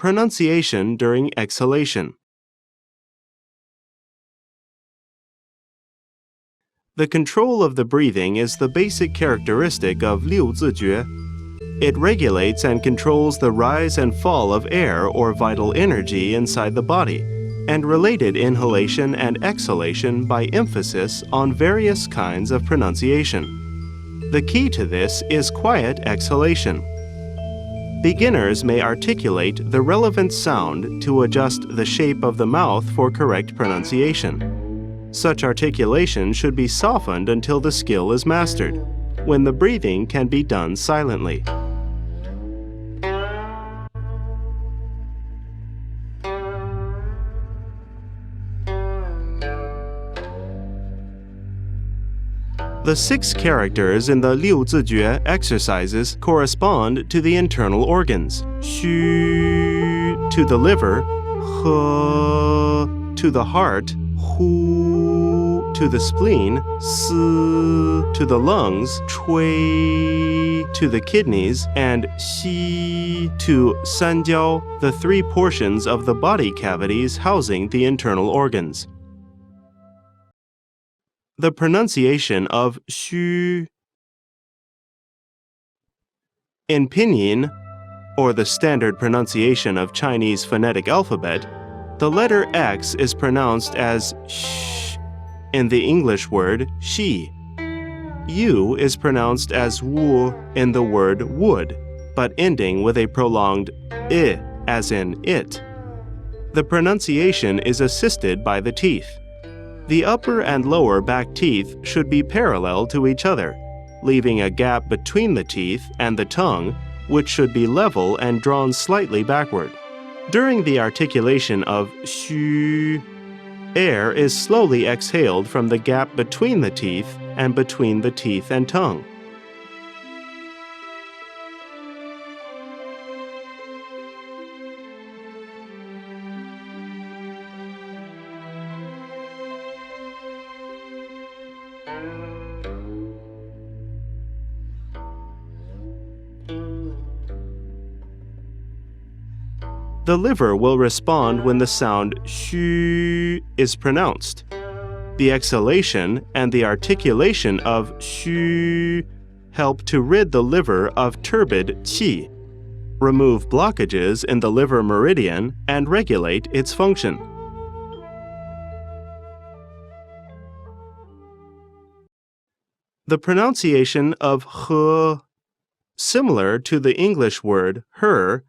Pronunciation during exhalation. The control of the breathing is the basic characteristic of 六字诀. It regulates and controls the rise and fall of air or vital energy inside the body, and related inhalation and exhalation by emphasis on various kinds of pronunciation. The key to this is quiet exhalation. Beginners may articulate the relevant sound to adjust the shape of the mouth for correct pronunciation. Such articulation should be softened until the skill is mastered, when the breathing can be done silently. The 6 characters in the 六字诀 exercises correspond to the internal organs. 虚 to the liver, 和 to the heart, 呼 to the spleen, 思 to the lungs, 吹 to the kidneys, and 息 to 三焦, the 3 portions of the body cavities housing the internal organs. The pronunciation of 虚. In pinyin, or the standard pronunciation of Chinese phonetic alphabet, the letter X is pronounced as sh in the English word she. U is pronounced as wu in the word wood, but ending with a prolonged I, as in it. The pronunciation is assisted by the teeth. The upper and lower back teeth should be parallel to each other, leaving a gap between the teeth and the tongue, which should be level and drawn slightly backward. During the articulation of 虚, air is slowly exhaled from the gap between the teeth and between the teeth and tongue. The liver will respond when the sound 虚 is pronounced. The exhalation and the articulation of 虚 help to rid the liver of turbid qi, remove blockages in the liver meridian, and regulate its function. The pronunciation of 呵, similar to the English word her,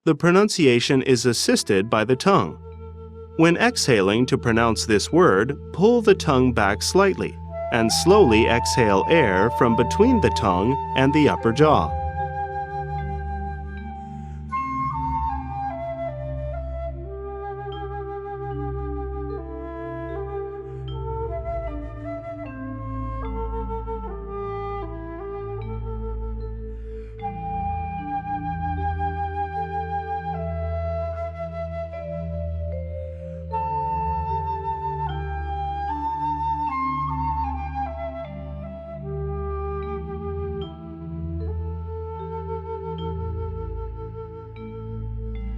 the pronunciation is assisted by the tongue. When exhaling to pronounce this word, pull the tongue back slightly and slowly exhale air from between the tongue and the upper jaw.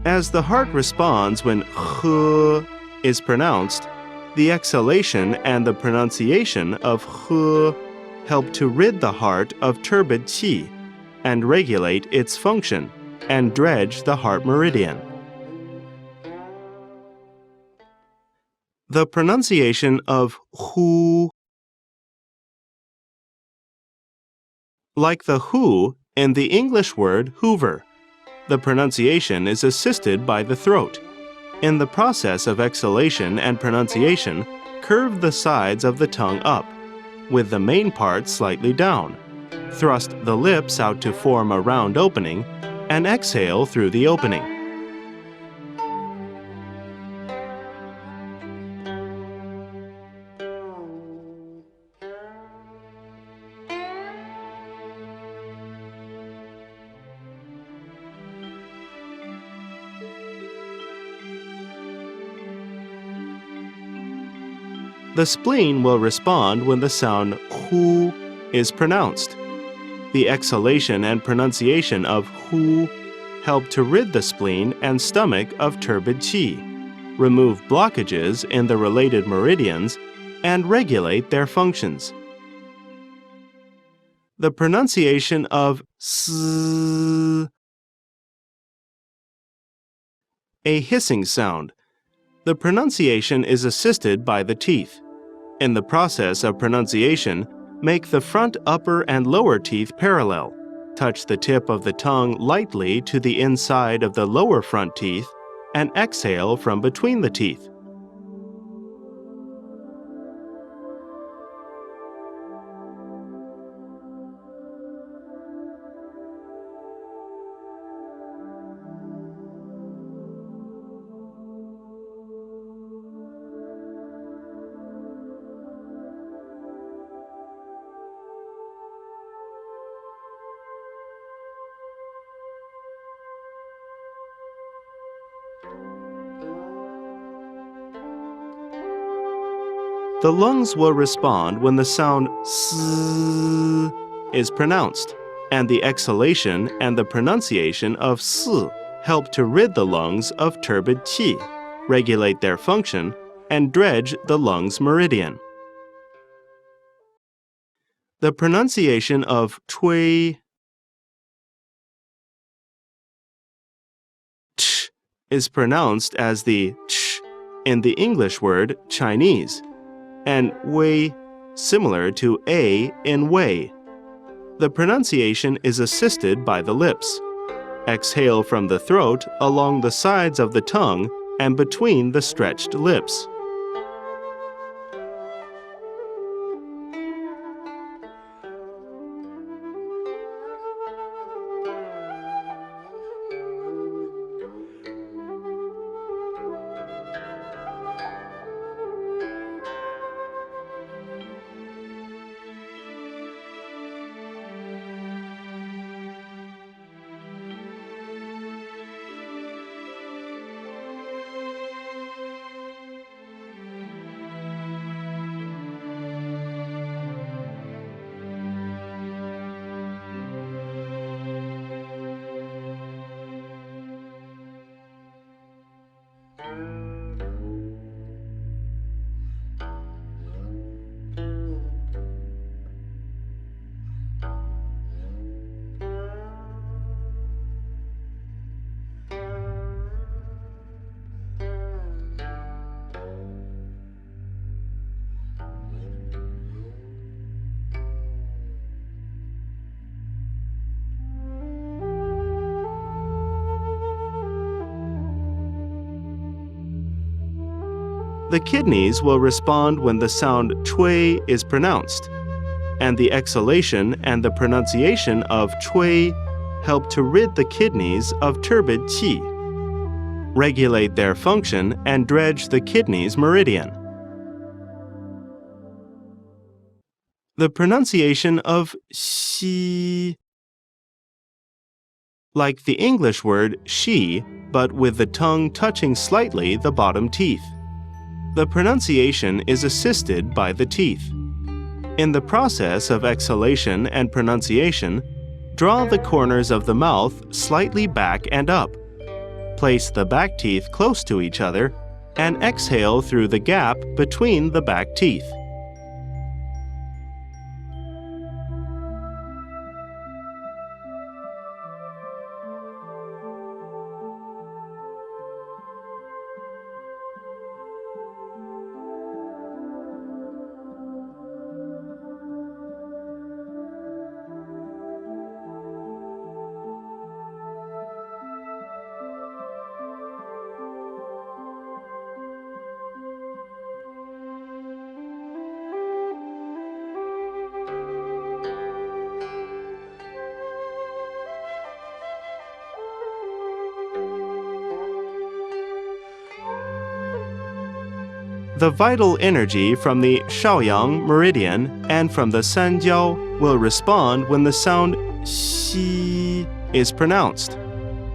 As the heart responds when 呵 is pronounced, the exhalation and the pronunciation of 呵 help to rid the heart of turbid qi and regulate its function and dredge the heart meridian. The pronunciation of 呼. Like the who in the English word hoover, the pronunciation is assisted by the throat. In the process of exhalation and pronunciation, curve the sides of the tongue up, with the main part slightly down. Thrust the lips out to form a round opening, and exhale through the opening. The spleen will respond when the sound hu is pronounced. The exhalation and pronunciation of hu help to rid the spleen and stomach of turbid qi, remove blockages in the related meridians, and regulate their functions. The pronunciation of s, a hissing sound. The pronunciation is assisted by the teeth. In the process of pronunciation, make the front upper and lower teeth parallel. Touch the tip of the tongue lightly to the inside of the lower front teeth and exhale from between the teeth. The lungs will respond when the sound s is pronounced, and the exhalation and the pronunciation of s help to rid the lungs of turbid qi, regulate their function, and dredge the lungs' meridian. The pronunciation of chui, ch, is pronounced as the ch in the English word Chinese, and wei similar to a in wei. The pronunciation is assisted by the lips. Exhale from the throat along the sides of the tongue and between the stretched lips. The kidneys will respond when the sound chui is pronounced, and the exhalation and the pronunciation of chui help to rid the kidneys of turbid qi, regulate their function, and dredge the kidneys' meridian. The pronunciation of xi, like the English word she, but with the tongue touching slightly the bottom teeth. The pronunciation is assisted by the teeth. In the process of exhalation and pronunciation, draw the corners of the mouth slightly back and up. Place the back teeth close to each other and exhale through the gap between the back teeth. The vital energy from the Shaoyang meridian and from the Sanjiao will respond when the sound xi is pronounced,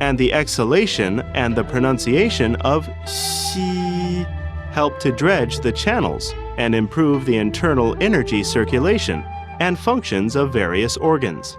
and the exhalation and the pronunciation of xi help to dredge the channels and improve the internal energy circulation and functions of various organs.